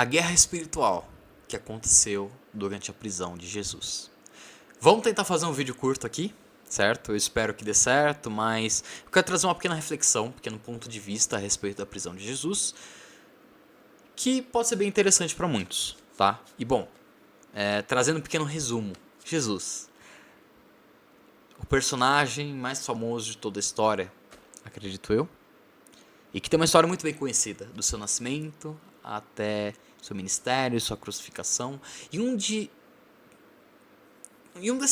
a guerra espiritual que aconteceu durante a prisão de Jesus. Vamos tentar fazer um vídeo curto aqui, certo? Eu espero que dê certo, mas eu quero trazer uma pequena reflexão, um pequeno ponto de vista a respeito da prisão de Jesus, que pode ser bem interessante para muitos, tá? E bom, trazendo um pequeno resumo. Jesus, o personagem mais famoso de toda a história, acredito eu, e que tem uma história muito bem conhecida, do seu nascimento até seu ministério, sua crucificação, e um desses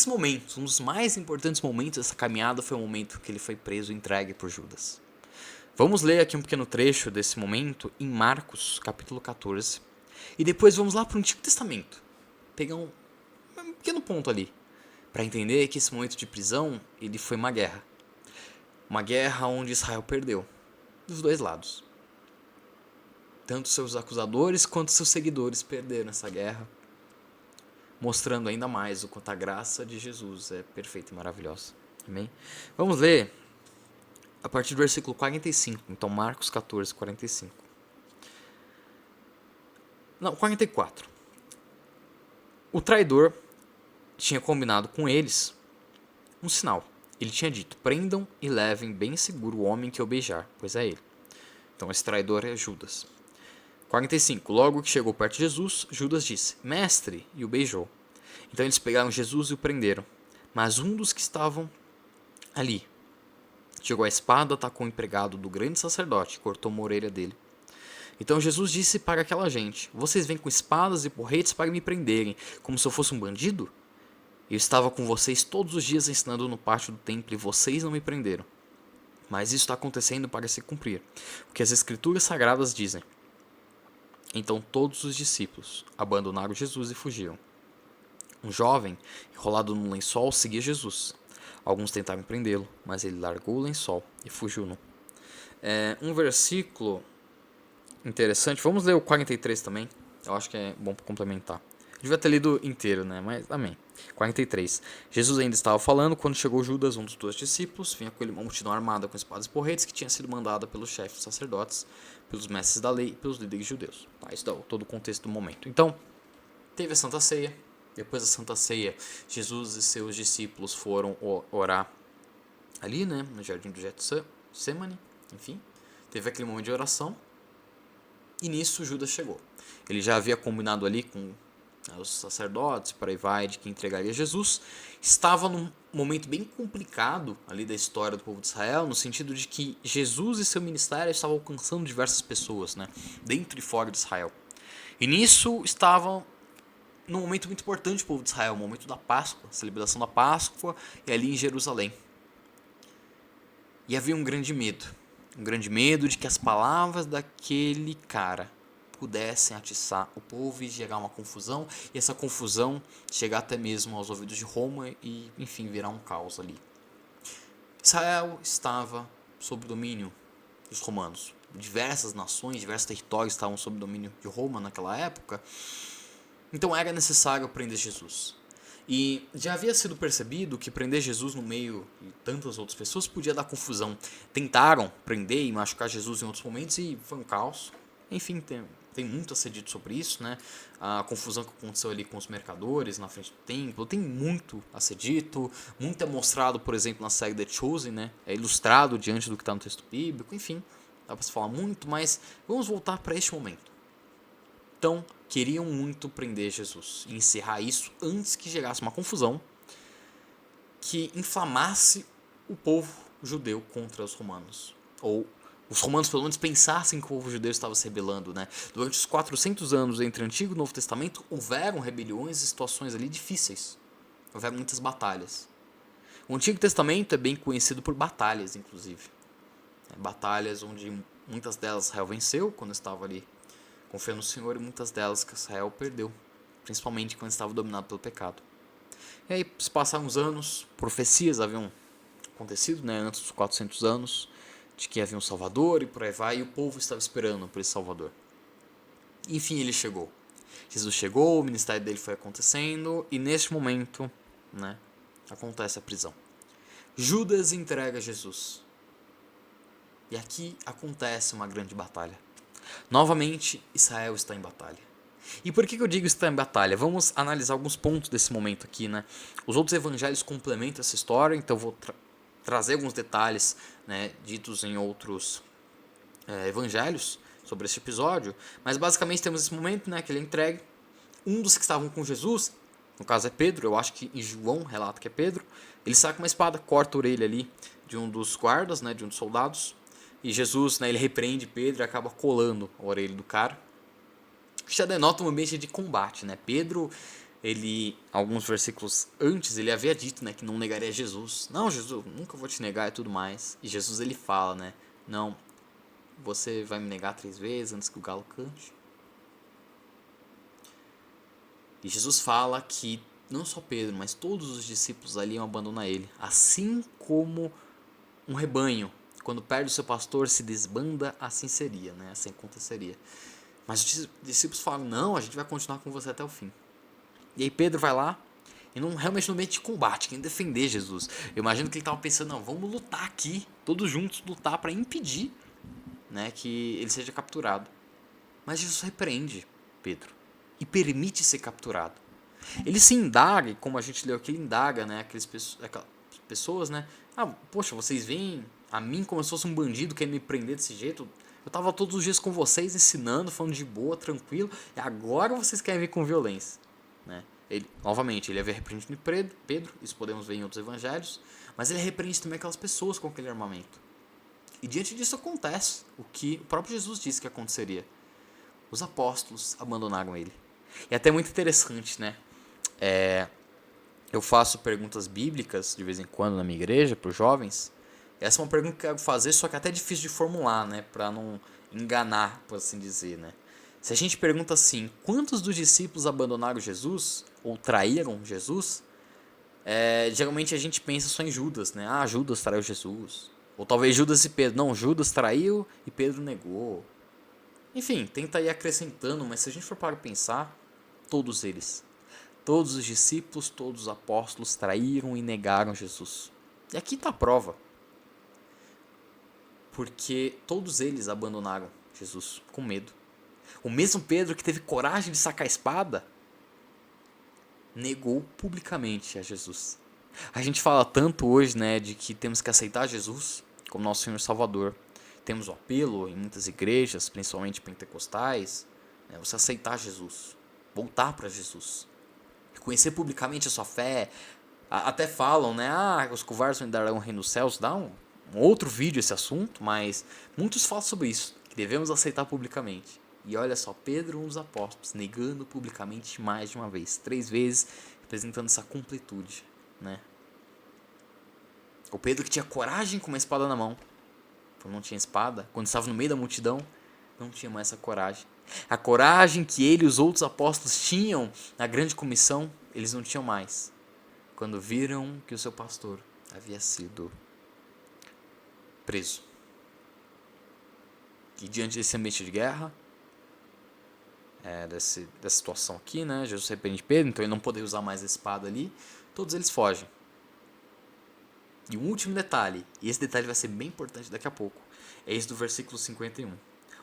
momentos, um dos mais importantes momentos dessa caminhada foi o momento que ele foi preso e entregue por Judas. Vamos ler aqui um pequeno trecho desse momento em Marcos, capítulo 14, e depois vamos lá para o Antigo Testamento, pegar um pequeno ponto ali, para entender que esse momento de prisão ele foi uma guerra onde Israel perdeu, dos dois lados. Tanto seus acusadores quanto seus seguidores perderam essa guerra, mostrando ainda mais o quanto a graça de Jesus é perfeita e maravilhosa. Amém? Vamos ler a partir do versículo 45, então Marcos 14, 45. Não, 44. O traidor tinha combinado com eles um sinal. Ele tinha dito: prendam e levem bem seguro o homem que eu beijar, pois é ele. Então esse traidor é Judas. 45. Logo que chegou perto de Jesus, Judas disse: Mestre, e o beijou. Então eles pegaram Jesus e o prenderam. Mas um dos que estavam ali chegou a espada, atacou o empregado do grande sacerdote e cortou uma orelha dele. Então Jesus disse para aquela gente: Vocês vêm com espadas e porretes para me prenderem, como se eu fosse um bandido? Eu estava com vocês todos os dias ensinando no pátio do templo e vocês não me prenderam. Mas isso está acontecendo para se cumprir, o que as escrituras sagradas dizem. Então todos os discípulos abandonaram Jesus e fugiram. Um jovem, enrolado num lençol, seguia Jesus. Alguns tentaram prendê-lo, mas ele largou o lençol e fugiu. Um versículo interessante, vamos ler o 43 também, eu acho que é bom para complementar. Eu devia ter lido inteiro, né? Mas amém. 43. Jesus ainda estava falando quando chegou Judas, um dos dois discípulos. Vinha com ele uma multidão armada com espadas e porretes que tinha sido mandada pelos chefes dos sacerdotes, pelos mestres da lei e pelos líderes judeus. Tá, isso dá todo o contexto do momento. Então, teve a Santa Ceia. Depois da Santa Ceia, Jesus e seus discípulos foram orar ali, né? No jardim do Getsemane. Enfim, teve aquele momento de oração. E nisso Judas chegou. Ele já havia combinado ali com os sacerdotes, por aí vai, de que entregaria Jesus. Estava num momento bem complicado ali da história do povo de Israel, no sentido de que Jesus e seu ministério estavam alcançando diversas pessoas, né, dentro e fora de Israel. E nisso estavam num momento muito importante do povo de Israel, o momento da Páscoa, a celebração da Páscoa, e ali em Jerusalém. E havia um grande medo de que as palavras daquele cara pudessem atiçar o povo e gerar uma confusão, e essa confusão chegar até mesmo aos ouvidos de Roma e, enfim, virar um caos ali. Israel estava sob domínio dos romanos. Diversas nações, diversos territórios estavam sob domínio de Roma naquela época. Então era necessário prender Jesus. E já havia sido percebido que prender Jesus no meio de tantas outras pessoas podia dar confusão. Tentaram prender e machucar Jesus em outros momentos e foi um caos. Enfim, tem muito a ser dito sobre isso, né? A confusão que aconteceu ali com os mercadores na frente do templo, tem muito a ser dito. Muito é mostrado, por exemplo, na série The Chosen, né? É ilustrado diante do que está no texto bíblico. Enfim, dá para se falar muito, mas vamos voltar para este momento. Então, queriam muito prender Jesus e encerrar isso antes que gerasse uma confusão que inflamasse o povo judeu contra os romanos. Ou os romanos pelo menos pensassem que o povo judeu estava se rebelando, né? Durante os 400 anos entre Antigo e Novo Testamento, houveram rebeliões e situações ali difíceis. Houveram muitas batalhas. O Antigo Testamento é bem conhecido por batalhas, inclusive. Batalhas onde muitas delas Israel venceu quando estava ali confiando no Senhor, e muitas delas que Israel perdeu, principalmente quando estava dominado pelo pecado. E aí se passaram uns anos, profecias haviam acontecido, né, antes dos 400 anos, de que havia um Salvador e por aí vai, e o povo estava esperando por esse Salvador. Enfim, ele chegou. Jesus chegou, o ministério dele foi acontecendo, e neste momento, né, acontece a prisão. Judas entrega Jesus. E aqui acontece uma grande batalha. Novamente, Israel está em batalha. E por que eu digo está em batalha? Vamos analisar alguns pontos desse momento aqui, né? Os outros evangelhos complementam essa história, então eu vou trazer alguns detalhes, né, ditos em outros evangelhos sobre este episódio. Mas basicamente temos esse momento, né, que ele é entregue. Um dos que estavam com Jesus, no caso é Pedro, eu acho que em João relata que é Pedro, ele saca uma espada, corta a orelha ali de um dos guardas, né, de um dos soldados. E Jesus, né, ele repreende Pedro e acaba colando a orelha do cara. Já denota um ambiente de combate, né? Pedro, ele, alguns versículos antes, ele havia dito, né, que não negaria Jesus. Não, Jesus, nunca vou te negar e tudo mais. E Jesus, ele fala, né, não, você vai me negar 3 vezes antes que o galo cante. E Jesus fala que não só Pedro, mas todos os discípulos ali iam abandonar ele. Assim como um rebanho, quando perde o seu pastor, se desbanda, assim seria, né? Assim aconteceria. Mas os discípulos falam, não, a gente vai continuar com você até o fim. E aí Pedro vai lá, e realmente no meio de combate, quem defender Jesus. Eu imagino que ele estava pensando, não, vamos lutar aqui, todos juntos, lutar para impedir, né, que ele seja capturado. Mas Jesus repreende Pedro e permite ser capturado. Ele se indaga, e como a gente leu aqui, ele indaga, né, aquelas pessoas, né, poxa, vocês veem a mim como se fosse um bandido querendo me prender desse jeito? Eu tava todos os dias com vocês, ensinando, falando de boa, tranquilo, e agora vocês querem vir com violência, né? Novamente, ele havia repreendido Pedro, isso podemos ver em outros evangelhos, mas ele repreende também aquelas pessoas com aquele armamento. E diante disso acontece o que o próprio Jesus disse que aconteceria. Os apóstolos abandonaram ele. E é até muito interessante, né? Eu faço perguntas bíblicas de vez em quando na minha igreja para os jovens. Essa é uma pergunta que eu quero fazer, só que é até difícil de formular, né? Para não enganar, por assim dizer, né? Se a gente pergunta assim, quantos dos discípulos abandonaram Jesus ou traíram Jesus? Geralmente a gente pensa só em Judas, né? Ah, Judas traiu Jesus. Ou talvez Judas e Pedro. Não, Judas traiu e Pedro negou. Enfim, tenta ir acrescentando, mas se a gente for para pensar, todos eles, todos os discípulos, todos os apóstolos traíram e negaram Jesus. E aqui está a prova. Porque todos eles abandonaram Jesus com medo. O mesmo Pedro que teve coragem de sacar a espada, negou publicamente a Jesus. A gente fala tanto hoje, né, de que temos que aceitar Jesus como nosso Senhor Salvador. Temos o apelo em muitas igrejas, principalmente pentecostais, né, você aceitar Jesus, voltar para Jesus, reconhecer publicamente a sua fé. Até falam, né, os covardes não darão o reino dos céus. Dá um outro vídeo esse assunto, mas muitos falam sobre isso, que devemos aceitar publicamente. E olha só, Pedro, um dos apóstolos, negando publicamente mais de uma vez, 3 vezes, representando essa completude, né? O Pedro que tinha coragem com uma espada na mão, quando não tinha espada, quando estava no meio da multidão, não tinha mais essa coragem. A coragem que ele e os outros apóstolos tinham na grande comissão, eles não tinham mais, quando viram que o seu pastor havia sido preso. E diante desse ambiente de guerra, dessa situação aqui, né, Jesus repreende Pedro, então ele não poderia usar mais a espada ali, todos eles fogem. E um último detalhe, e esse detalhe vai ser bem importante daqui a pouco, é esse do versículo 51.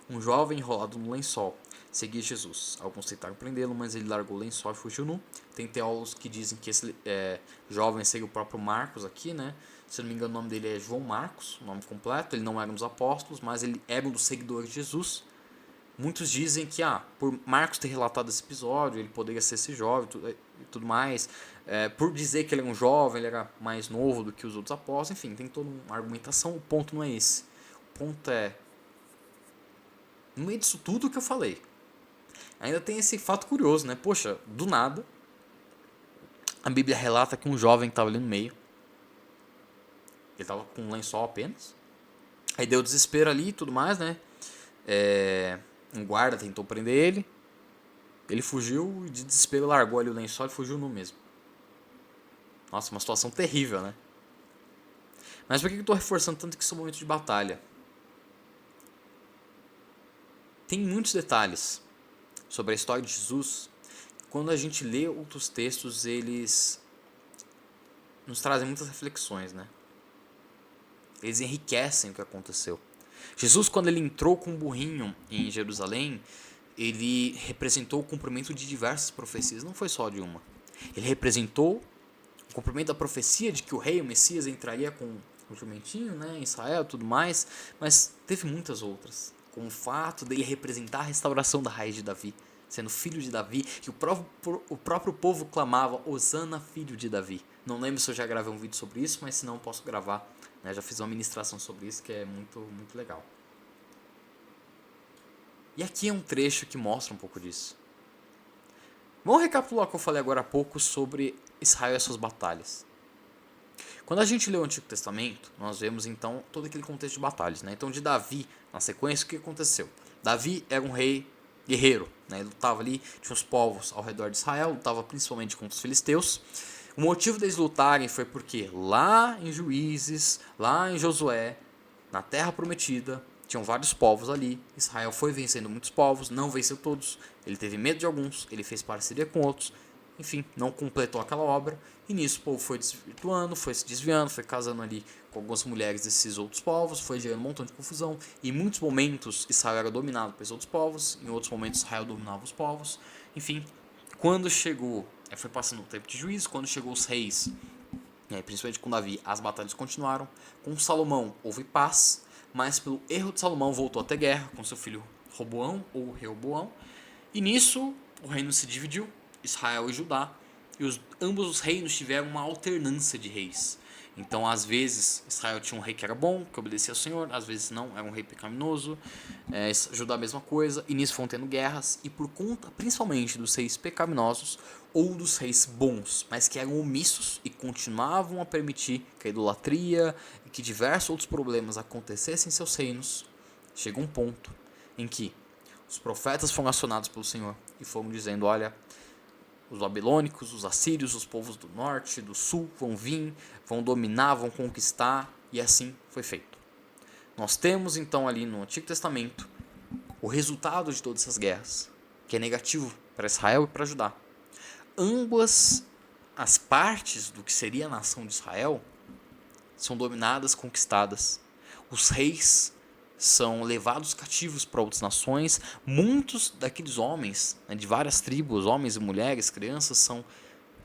Um jovem enrolado no lençol seguia Jesus. Alguns tentaram prendê-lo, mas ele largou o lençol e fugiu nu. Tem teólogos que dizem que esse jovem segue o próprio Marcos aqui, né? Se não me engano, o nome dele é João Marcos, o nome completo. Ele não era um dos apóstolos, mas ele era um dos seguidores de Jesus. Muitos dizem que, por Marcos ter relatado esse episódio, ele poderia ser esse jovem e tudo mais. Por dizer que ele era um jovem, ele era mais novo do que os outros apóstolos. Enfim, tem toda uma argumentação. O ponto não é esse. O ponto é, no meio disso tudo que eu falei, ainda tem esse fato curioso, né? Poxa, do nada, a Bíblia relata que um jovem estava ali no meio. Ele estava com um lençol apenas. Aí deu desespero ali e tudo mais, né? Um guarda tentou prender ele. Ele fugiu e de desespero largou ali o lençol e fugiu nu mesmo. Nossa, uma situação terrível, né? Mas por que eu estou reforçando tanto que isso é um momento de batalha? Tem muitos detalhes sobre a história de Jesus. Quando a gente lê outros textos, eles nos trazem muitas reflexões, né? Eles enriquecem o que aconteceu. Jesus, quando ele entrou com um burrinho em Jerusalém, ele representou o cumprimento de diversas profecias, não foi só de uma. Ele representou o cumprimento da profecia de que o rei, o Messias, entraria com o jumentinho, né, em Israel e tudo mais, mas teve muitas outras, como o fato de ele representar a restauração da raiz de Davi, sendo filho de Davi, que o próprio povo clamava, Hosana, filho de Davi. Não lembro se eu já gravei um vídeo sobre isso, mas se não, posso gravar, né, já fiz uma ministração sobre isso, que é muito, muito legal. E aqui é um trecho que mostra um pouco disso. Vamos recapitular o que eu falei agora há pouco sobre Israel e as suas batalhas. Quando a gente lê o Antigo Testamento, nós vemos então todo aquele contexto de batalhas, né? Então de Davi, na sequência, o que aconteceu? Davi era um rei guerreiro, né? Ele lutava ali, tinha os povos ao redor de Israel, lutava principalmente contra os filisteus. O motivo deles lutarem foi porque lá em Juízes, lá em Josué, na Terra Prometida, tinham vários povos ali. Israel foi vencendo muitos povos, não venceu todos. Ele teve medo de alguns, ele fez parceria com outros. Enfim, não completou aquela obra. E nisso o povo foi desvirtuando, foi se desviando, foi casando ali com algumas mulheres desses outros povos, foi gerando um montão de confusão. Em muitos momentos Israel era dominado pelos outros povos, em outros momentos Israel dominava os povos. Enfim, quando chegou, foi passando o tempo de juízo, quando chegou os reis, principalmente com Davi, as batalhas continuaram. Com Salomão houve paz, mas pelo erro de Salomão voltou a ter guerra com seu filho Roboão ou Reoboão. E nisso o reino se dividiu, Israel e Judá, e ambos os reinos tiveram uma alternância de reis. Então, às vezes, Israel tinha um rei que era bom, que obedecia ao Senhor, às vezes não, era um rei pecaminoso. Judá a mesma coisa, e nisso foram tendo guerras, e por conta, principalmente, dos reis pecaminosos ou dos reis bons, mas que eram omissos e continuavam a permitir que a idolatria e que diversos outros problemas acontecessem em seus reinos, chega um ponto em que os profetas foram acionados pelo Senhor e foram dizendo, olha, os babilônicos, os assírios, os povos do norte, do sul vão vir, vão dominar, vão conquistar, e assim foi feito. Nós temos então ali no Antigo Testamento o resultado de todas essas guerras, que é negativo para Israel e para Judá. Ambas as partes do que seria a nação de Israel são dominadas, conquistadas. Os reis são levados cativos para outras nações. Muitos daqueles homens, né, de várias tribos, homens e mulheres, crianças, são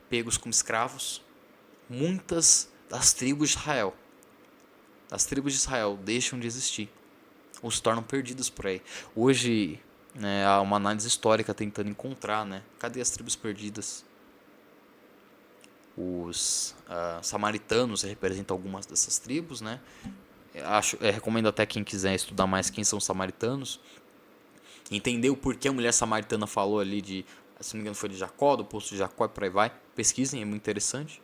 pegos como escravos. Muitas das tribos de Israel deixam de existir ou se tornam perdidas por aí. Hoje, né, há uma análise histórica tentando encontrar, né, cadê as tribos perdidas. Os samaritanos representam algumas dessas tribos, né? Recomendo até quem quiser estudar mais quem são os samaritanos, entender o porquê a mulher samaritana falou ali de, se não me engano foi de Jacó, do poço de Jacó e por aí vai. Pesquisem, é muito interessante.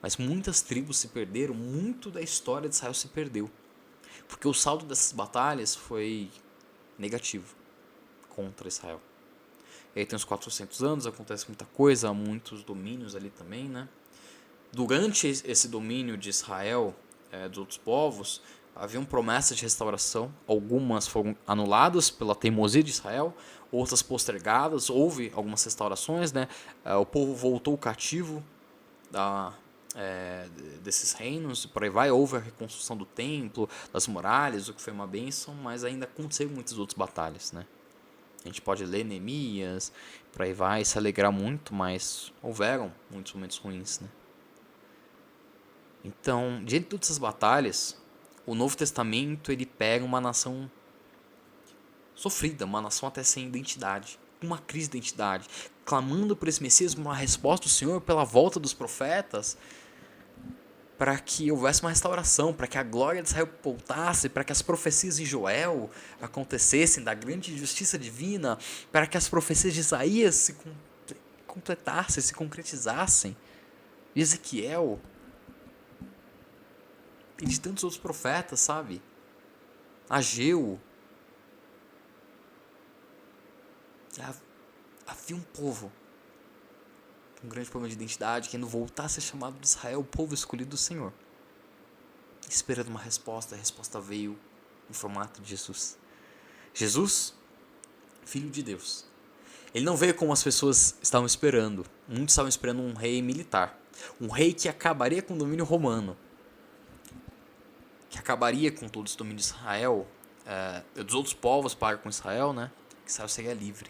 Mas muitas tribos se perderam, muito da história de Israel se perdeu, porque o saldo dessas batalhas foi negativo contra Israel. E aí tem uns 400 anos, acontece muita coisa, muitos domínios ali também, né? Durante esse domínio de Israel, dos outros povos, haviam promessas de restauração. Algumas foram anuladas pela teimosia de Israel, outras postergadas. Houve algumas restaurações, né? O povo voltou cativo desses reinos, por aí vai. Houve a reconstrução do templo, das muralhas, o que foi uma bênção, mas ainda aconteceram muitas outras batalhas, né? A gente pode ler Neemias, por aí vai, se alegrar muito, mas houveram muitos momentos ruins, né? Então, diante de todas essas batalhas, o Novo Testamento ele pega uma nação sofrida, uma nação até sem identidade, uma crise de identidade, clamando por esse Messias, uma resposta do Senhor pela volta dos profetas, para que houvesse uma restauração, para que a glória de Israel voltasse, para que as profecias de Joel acontecessem, da grande justiça divina, para que as profecias de Isaías se completassem, se concretizassem, de Ezequiel e de tantos outros profetas, sabe? Ageu. Havia um povo com um grande problema de identidade, querendo voltar a ser chamado de Israel, o povo escolhido do Senhor, esperando uma resposta. A resposta veio no formato de Jesus. Jesus, Filho de Deus. Ele não veio como as pessoas estavam esperando. Muitos estavam esperando um rei militar, um rei que acabaria com o domínio romano, que acabaria com todo esse domínio de Israel, dos outros povos para com Israel, né? que Israel seria livre.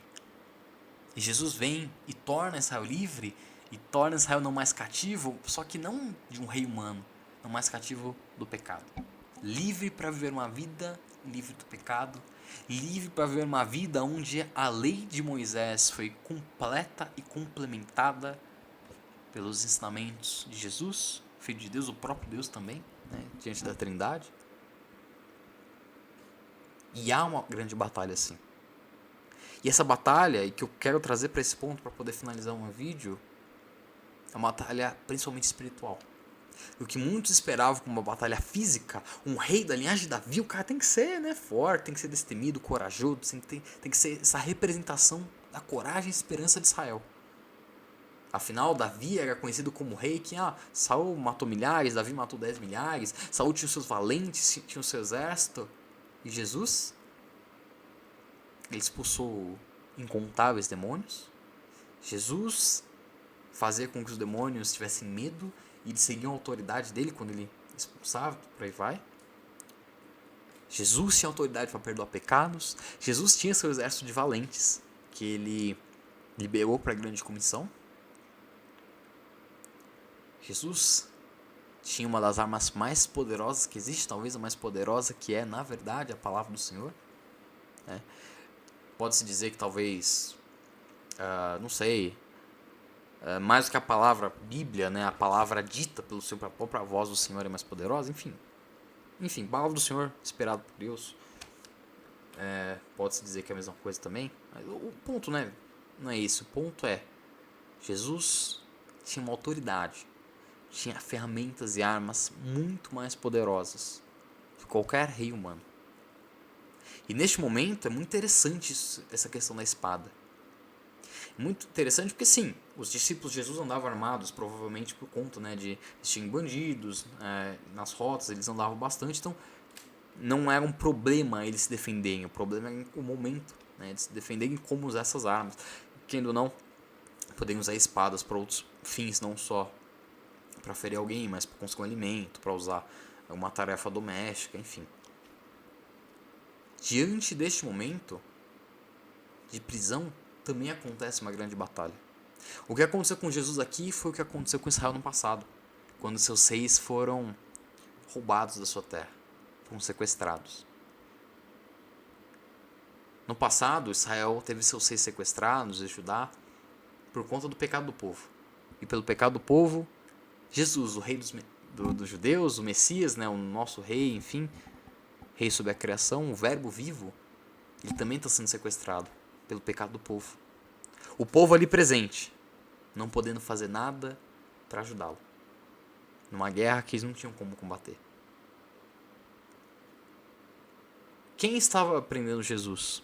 E Jesus vem e torna Israel livre, e torna Israel não mais cativo, só que não de um rei humano, não mais cativo do pecado. Livre para viver uma vida livre do pecado, livre para viver uma vida onde a lei de Moisés foi completa e complementada pelos ensinamentos de Jesus, Filho de Deus, o próprio Deus também, né, diante da Trindade. E há uma grande batalha assim. E essa batalha, e que eu quero trazer para esse ponto para poder finalizar um vídeo, é uma batalha principalmente espiritual. O que muitos esperavam como uma batalha física, um rei da linhagem de Davi, o cara tem que ser, né, forte, tem que ser destemido, corajoso, tem que ser essa representação da coragem e esperança de Israel. Afinal, Davi era conhecido como rei que Saul matou milhares, Davi matou 10 milhares, Saul tinha os seus valentes, tinha o seu exército. E Jesus, ele expulsou incontáveis demônios. Jesus fazia com que os demônios tivessem medo e eles seguiam a autoridade dele quando ele expulsava, por aí vai. Jesus tinha autoridade para perdoar pecados. Jesus tinha seu exército de valentes que ele liberou para a grande comissão. Jesus tinha uma das armas mais poderosas que existe, talvez a mais poderosa, que é, na verdade, a palavra do Senhor. Pode-se dizer que talvez, não sei, mais do que a palavra Bíblia, né, a palavra dita pelo seu própria voz do Senhor é mais poderosa, enfim, a palavra do Senhor, esperado por Deus, pode-se dizer que é a mesma coisa também. Mas o ponto não é esse, o ponto é, Jesus tinha uma autoridade, tinha ferramentas e armas muito mais poderosas que qualquer rei humano. E neste momento é muito interessante essa questão da espada. Muito interessante porque sim, os discípulos de Jesus andavam armados, provavelmente por conta, né, de tinham bandidos nas rotas, eles andavam bastante, então não era um problema eles se defenderem, o problema era o momento, né, de se defenderem como usar essas armas. Querendo ou não, podem usar espadas para outros fins, não só para ferir alguém, mas para conseguir um alimento, para usar uma tarefa doméstica, enfim. Diante deste momento de prisão, também acontece uma grande batalha. O que aconteceu com Jesus aqui foi o que aconteceu com Israel no passado, quando seus reis foram roubados da sua terra, foram sequestrados. No passado, Israel teve seus reis sequestrados e Judá por conta do pecado do povo. E pelo pecado do povo, Jesus, o rei dos judeus, o Messias, né, o nosso rei, enfim, rei sobre a criação, o verbo vivo, ele também está sendo sequestrado pelo pecado do povo. O povo ali presente, não podendo fazer nada para ajudá-lo. Numa guerra que eles não tinham como combater. Quem estava prendendo Jesus?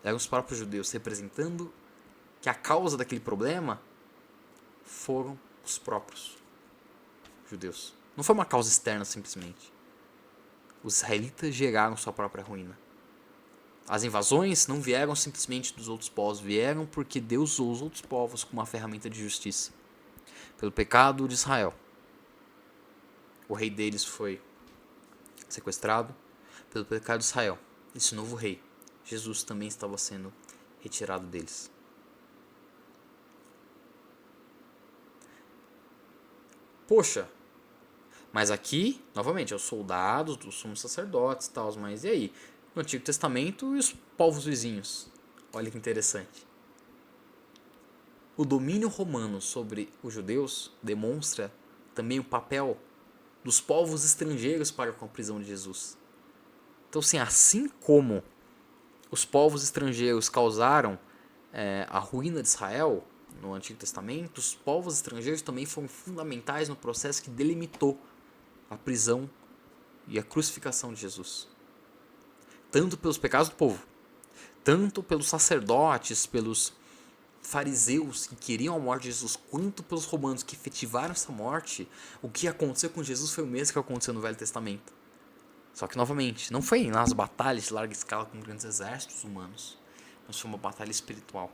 Eram os próprios judeus, representando que a causa daquele problema foram os próprios judeus. Não foi uma causa externa simplesmente. Os israelitas geraram sua própria ruína. As invasões não vieram simplesmente dos outros povos, vieram porque Deus usou os outros povos como uma ferramenta de justiça. Pelo pecado de Israel, o rei deles foi sequestrado. Pelo pecado de Israel, esse novo rei, Jesus, também estava sendo retirado deles. Poxa, mas aqui, novamente, é os soldados, os sumos sacerdotes e tal, mas e aí? No Antigo Testamento e os povos vizinhos? Olha que interessante. O domínio romano sobre os judeus demonstra também o papel dos povos estrangeiros para com a prisão de Jesus. Então, assim como os povos estrangeiros causaram a ruína de Israel no Antigo Testamento, os povos estrangeiros também foram fundamentais no processo que delimitou a prisão e a crucificação de Jesus. Tanto pelos pecados do povo, tanto pelos sacerdotes, pelos fariseus que queriam a morte de Jesus, quanto pelos romanos que efetivaram essa morte, o que aconteceu com Jesus foi o mesmo que aconteceu no Velho Testamento. Só que, novamente, não foi nas batalhas de larga escala com grandes exércitos humanos, mas foi uma batalha espiritual.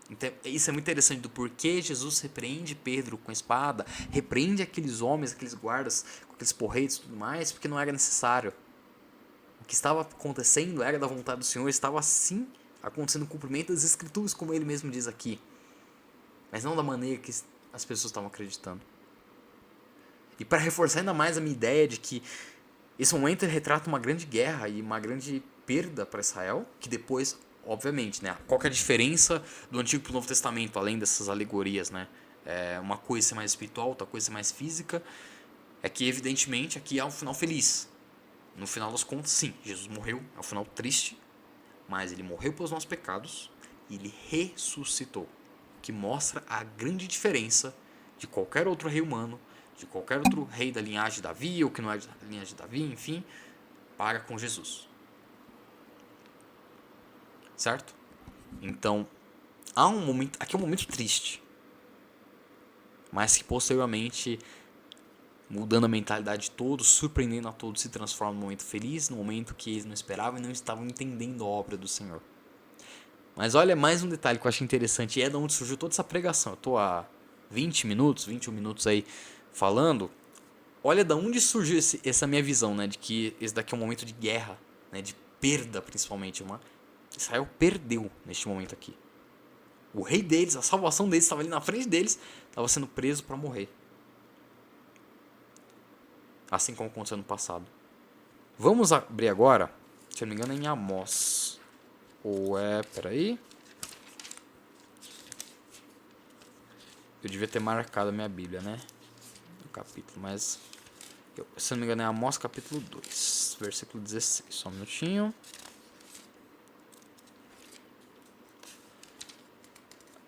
Então, isso é muito interessante do porquê Jesus repreende Pedro com a espada, repreende aqueles homens, aqueles guardas com aqueles porretes e tudo mais, porque não era necessário. que estava acontecendo era da vontade do Senhor, estava assim acontecendo o cumprimento das Escrituras, como ele mesmo diz aqui. Mas não da maneira que as pessoas estavam acreditando. E para reforçar ainda mais a minha ideia de que esse momento retrata uma grande guerra e uma grande perda para Israel, que depois, obviamente, né, qual que é a diferença do Antigo para o Novo Testamento, além dessas alegorias, né? Uma coisa ser mais espiritual, outra coisa ser mais física, é que evidentemente aqui há um final feliz. No final das contas, sim, Jesus morreu, é um final triste, mas ele morreu pelos nossos pecados e ele ressuscitou, que mostra a grande diferença de qualquer outro rei humano, de qualquer outro rei da linhagem de Davi, ou que não é da linhagem de Davi, enfim, para com Jesus. Certo? Então, há um momento, aqui é um momento triste, mas que posteriormente, mudando a mentalidade de todos, surpreendendo a todos, se transforma num momento feliz, num momento que eles não esperavam e não estavam entendendo a obra do Senhor. Mas olha, mais um detalhe que eu achei interessante, e é de onde surgiu toda essa pregação. Eu estou há 20 minutos, 21 minutos aí falando. Olha de onde surgiu essa minha visão, né, de que esse daqui é um momento de guerra, né, de perda principalmente. Israel perdeu neste momento aqui. O rei deles, a salvação deles estava ali na frente deles, estava sendo preso para morrer. Assim como aconteceu no passado. Vamos abrir agora, se eu não me engano, em Amós. Ou peraí. Eu devia ter marcado a minha Bíblia, né? O capítulo, mas... se eu não me engano é Amós capítulo 2, versículo 16. Só um minutinho.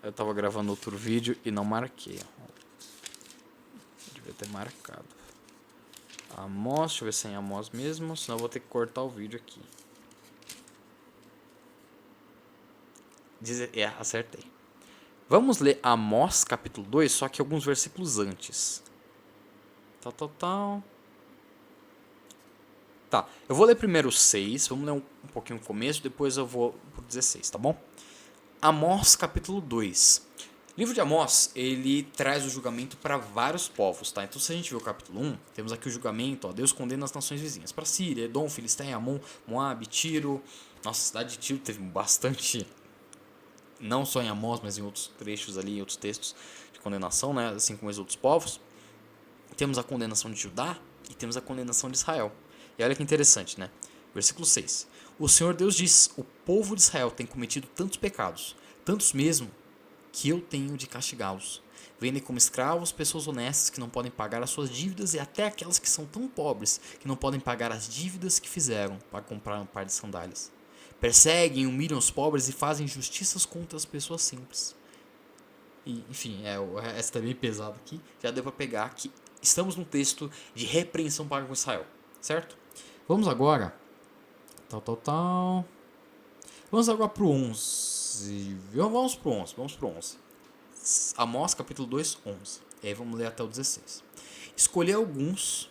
Eu tava gravando outro vídeo e não marquei. Eu devia ter marcado. Amós, deixa eu ver se é em Amós mesmo, senão eu vou ter que cortar o vídeo aqui. Acertei. Vamos ler Amós capítulo 2, só que alguns versículos antes. Tá, eu vou ler primeiro o 6, vamos ler um pouquinho o começo, depois eu vou pro 16, tá bom? Amós capítulo 2. O livro de Amós, ele traz o julgamento para vários povos, tá? Então se a gente ver o capítulo 1, temos aqui o julgamento, ó, Deus condena as nações vizinhas, para Síria, Edom, Filistéia, Amon, Moab, Tiro. Nossa, a cidade de Tiro teve bastante, não só em Amós, mas em outros trechos ali, em outros textos de condenação, né? Assim como os outros povos. Temos a condenação de Judá e temos a condenação de Israel. E olha que interessante, né? Versículo 6. O Senhor Deus diz: o povo de Israel tem cometido tantos pecados, tantos mesmo, que eu tenho de castigá-los. Vendem como escravos pessoas honestas que não podem pagar as suas dívidas e até aquelas que são tão pobres que não podem pagar as dívidas que fizeram para comprar um par de sandálias. Perseguem e humilham os pobres e fazem injustiças contra as pessoas simples. E, enfim, essa tá bem pesado aqui. Já deu para pegar que estamos num texto de repreensão para com Israel, certo? Vamos agora. Vamos agora pro 11. Vamos pro 11. Amós capítulo 2, 11. E aí vamos ler até o 16. Escolheu alguns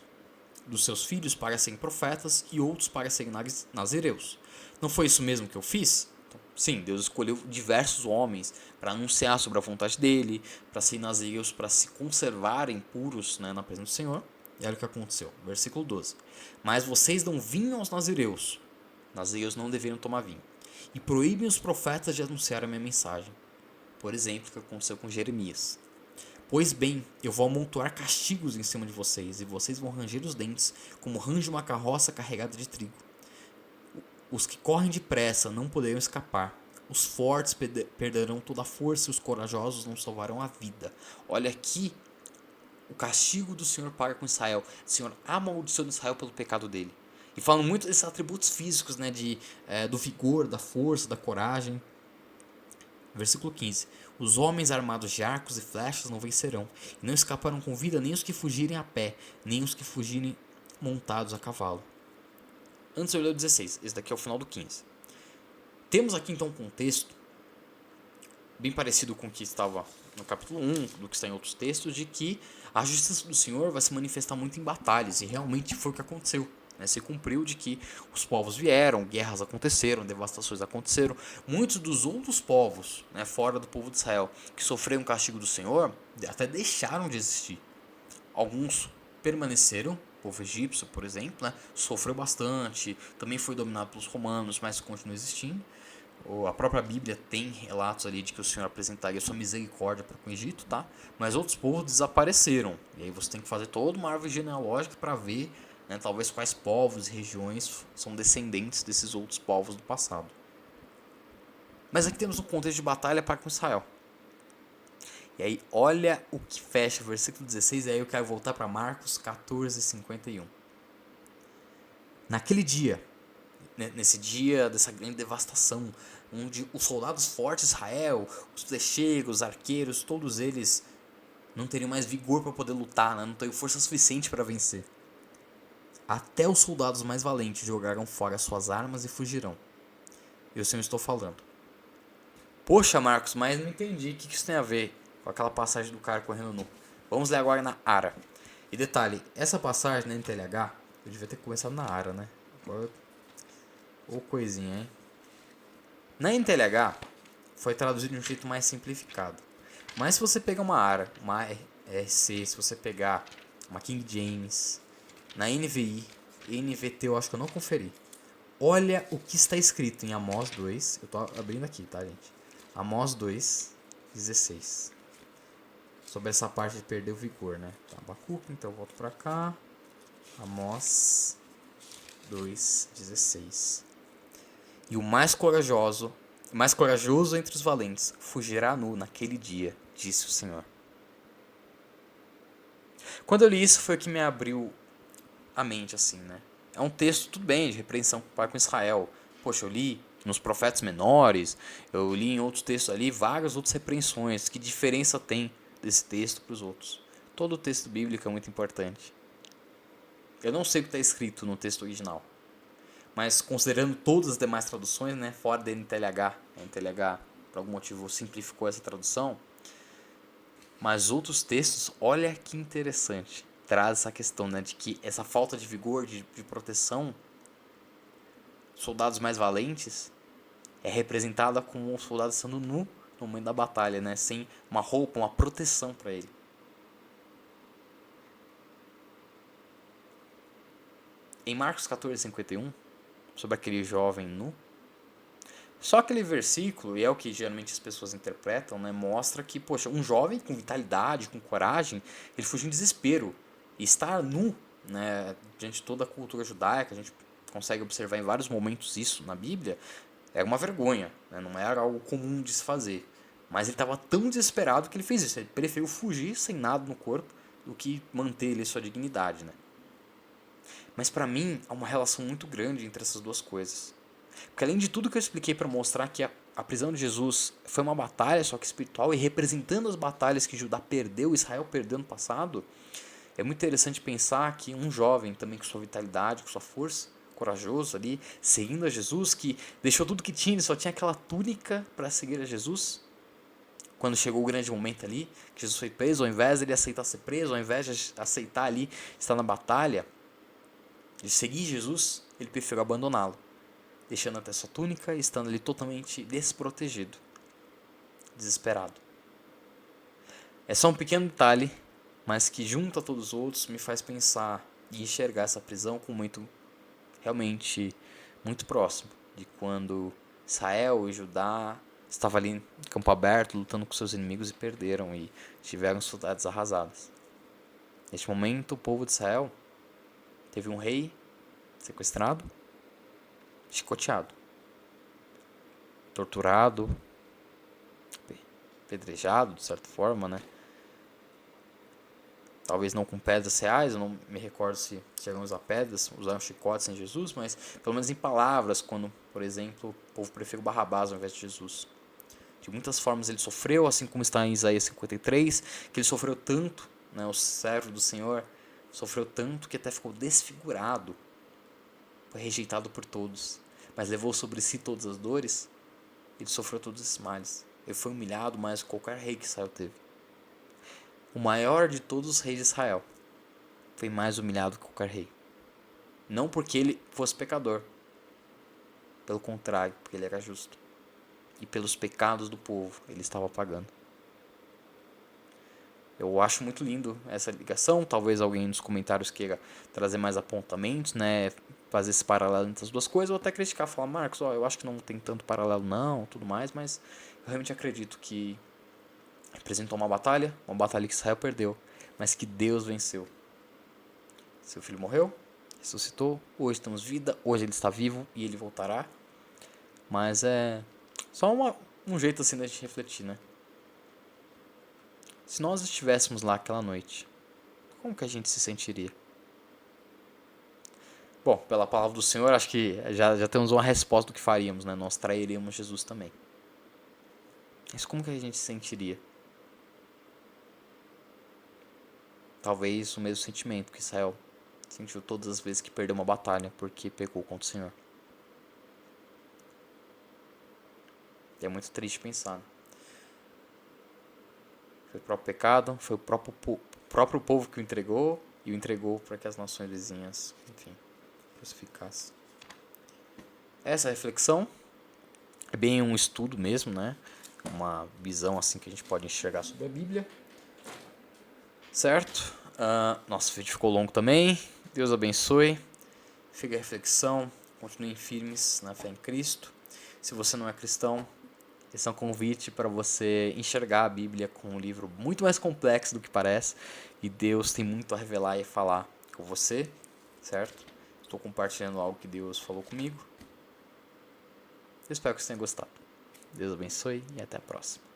dos seus filhos para serem profetas e outros para serem nazireus. Não foi isso mesmo que eu fiz? Sim, Deus escolheu diversos homens para anunciar sobre a vontade dele, para serem nazireus, para se conservarem puros, né, na presença do Senhor. E olha o que aconteceu, versículo 12. Mas vocês dão vinho aos nazireus. Nazireus não deveriam tomar vinho. E proíbem os profetas de anunciar a minha mensagem. Por exemplo, o que aconteceu com Jeremias. Pois bem, eu vou amontoar castigos em cima de vocês, e vocês vão ranger os dentes, como range uma carroça carregada de trigo. Os que correm depressa não poderão escapar. Os fortes perderão toda a força e os corajosos não salvarão a vida. Olha aqui o castigo do Senhor para com Israel. O Senhor amaldiçoou Israel pelo pecado dele. E falam muito desses atributos físicos, né, do vigor, da força, da coragem. Versículo 15. Os homens armados de arcos e flechas não vencerão, e não escaparão com vida nem os que fugirem a pé, nem os que fugirem montados a cavalo. Antes eu li o 16, esse daqui é o final do 15. Temos aqui então um contexto bem parecido com o que estava no capítulo 1, do que está em outros textos, de que a justiça do Senhor vai se manifestar muito em batalhas, e realmente foi o que aconteceu. Se cumpriu de que os povos vieram, guerras aconteceram, devastações aconteceram. Muitos dos outros povos, fora do povo de Israel, que sofreram o castigo do Senhor, até deixaram de existir. Alguns permaneceram, povo egípcio, por exemplo, né, sofreu bastante, também foi dominado pelos romanos, mas continua existindo. A própria Bíblia tem relatos ali de que o Senhor apresentaria sua misericórdia para com o Egito, tá? Mas outros povos desapareceram. E aí você tem que fazer toda uma árvore genealógica para ver, né, talvez quais povos e regiões são descendentes desses outros povos do passado. Mas aqui temos um contexto de batalha para com Israel. E aí, olha o que fecha o versículo 16, e aí eu quero voltar para Marcos 14:51. Naquele dia, nesse dia dessa grande devastação, onde os soldados fortes de Israel, os flecheiros, os arqueiros, todos eles não teriam mais vigor para poder lutar, né? Não teriam força suficiente para vencer. Até os soldados mais valentes jogaram fora suas armas e fugirão. E assim eu estou falando. Poxa, Marcos, mas não entendi o que isso tem a ver com aquela passagem do cara correndo nu. Vamos ler agora na Ara. E detalhe, essa passagem na NTLH, eu devia ter começado na Ara, né? Agora, ou coisinha, hein? Na NTLH, foi traduzido de um jeito mais simplificado. Mas se você pegar uma Ara, uma RC, se você pegar uma King James, na NVI, NVT eu acho que eu não conferi. Olha o que está escrito em Amós 2. Eu tô abrindo aqui, tá, gente? Amós 2:16. Sobre essa parte de perder o vigor, né? Tá, Abacuque, então eu volto pra cá. Amós 2:16. E o mais corajoso entre os valentes fugirá nu naquele dia, disse o Senhor. Quando eu li isso foi o que me abriu a mente, assim, né? É um texto, tudo bem, de repreensão para com Israel. Poxa, eu li nos profetas menores, eu li em outros textos ali várias outras repreensões. Que diferença tem desse texto para os outros? Todo o texto bíblico é muito importante. Eu não sei o que está escrito no texto original, mas considerando todas as demais traduções, né, fora da NTLH, a NTLH por algum motivo simplificou essa tradução, mas outros textos, olha que interessante, traz essa questão, né, de que essa falta de vigor, de proteção, soldados mais valentes, é representada como um soldado estando nu no momento da batalha, né, sem uma roupa, uma proteção para ele. Em Marcos 14:51, sobre aquele jovem nu, só aquele versículo, e é o que geralmente as pessoas interpretam, né, mostra que, poxa, um jovem com vitalidade, com coragem, ele fugiu em desespero. E estar nu, né, diante de toda a cultura judaica, a gente consegue observar em vários momentos isso na Bíblia, era uma vergonha, né, não era algo comum de se fazer. Mas ele estava tão desesperado que ele fez isso. Ele preferiu fugir sem nada no corpo do que manter ali sua dignidade, né? Mas para mim, há uma relação muito grande entre essas duas coisas. Porque além de tudo que eu expliquei para mostrar que a prisão de Jesus foi uma batalha, só que espiritual, e representando as batalhas que Judá perdeu, Israel perdeu no passado, é muito interessante pensar que um jovem também com sua vitalidade, com sua força, corajoso ali, seguindo a Jesus, que deixou tudo que tinha, ele só tinha aquela túnica para seguir a Jesus. Quando chegou o grande momento ali, que Jesus foi preso, ao invés de ele aceitar ser preso, ao invés de aceitar ali estar na batalha, de seguir Jesus, ele preferiu abandoná-lo, deixando até sua túnica e estando ali totalmente desprotegido, desesperado. É só um pequeno detalhe, mas que junto a todos os outros me faz pensar e enxergar essa prisão com realmente muito próximo de quando Israel e Judá estavam ali em campo aberto, lutando com seus inimigos e perderam e tiveram cidades arrasadas. Neste momento, o povo de Israel teve um rei sequestrado, chicoteado, torturado, apedrejado, de certa forma, né? Talvez não com pedras reais, eu não me recordo se chegamos a pedras, usaram chicotes em Jesus, mas pelo menos em palavras, quando, por exemplo, o povo preferiu Barrabás ao invés de Jesus. De muitas formas ele sofreu, assim como está em Isaías 53, que ele sofreu tanto, né, o servo do Senhor sofreu tanto que até ficou desfigurado, foi rejeitado por todos, mas levou sobre si todas as dores, ele sofreu todos esses males. Ele foi humilhado mais que qualquer rei que Israel teve. O maior de todos os reis de Israel foi mais humilhado que qualquer rei. Não porque ele fosse pecador, pelo contrário, porque ele era justo. E pelos pecados do povo ele estava pagando. Eu acho muito lindo essa ligação. Talvez alguém nos comentários queira trazer mais apontamentos, né? Fazer esse paralelo entre as duas coisas, ou até criticar, falar, Marcos, ó, eu acho que não tem tanto paralelo não, tudo mais, mas eu realmente acredito que representou uma batalha que Israel perdeu, mas que Deus venceu. Seu filho morreu, ressuscitou, hoje temos vida, hoje ele está vivo e ele voltará. Mas é só um jeito assim da gente refletir, né? Se nós estivéssemos lá aquela noite, como que a gente se sentiria? Bom, pela palavra do Senhor, acho que já temos uma resposta do que faríamos, né? Nós trairíamos Jesus também. Mas como que a gente se sentiria? Talvez o mesmo sentimento que Israel sentiu todas as vezes que perdeu uma batalha porque pecou contra o Senhor. E é muito triste pensar. Né? Foi o próprio pecado, foi o próprio povo que o entregou e o entregou para que as nações vizinhas, enfim, crucificassem. Essa reflexão é bem um estudo mesmo, né? Uma visão assim que a gente pode enxergar sobre a Bíblia. Certo? Nosso vídeo ficou longo também. Deus abençoe. Fica a reflexão. Continuem firmes na fé em Cristo. Se você não é cristão, esse é um convite para você enxergar a Bíblia como um livro muito mais complexo do que parece. E Deus tem muito a revelar e a falar com você, certo? Estou compartilhando algo que Deus falou comigo. Eu espero que você tenha gostado. Deus abençoe e até a próxima.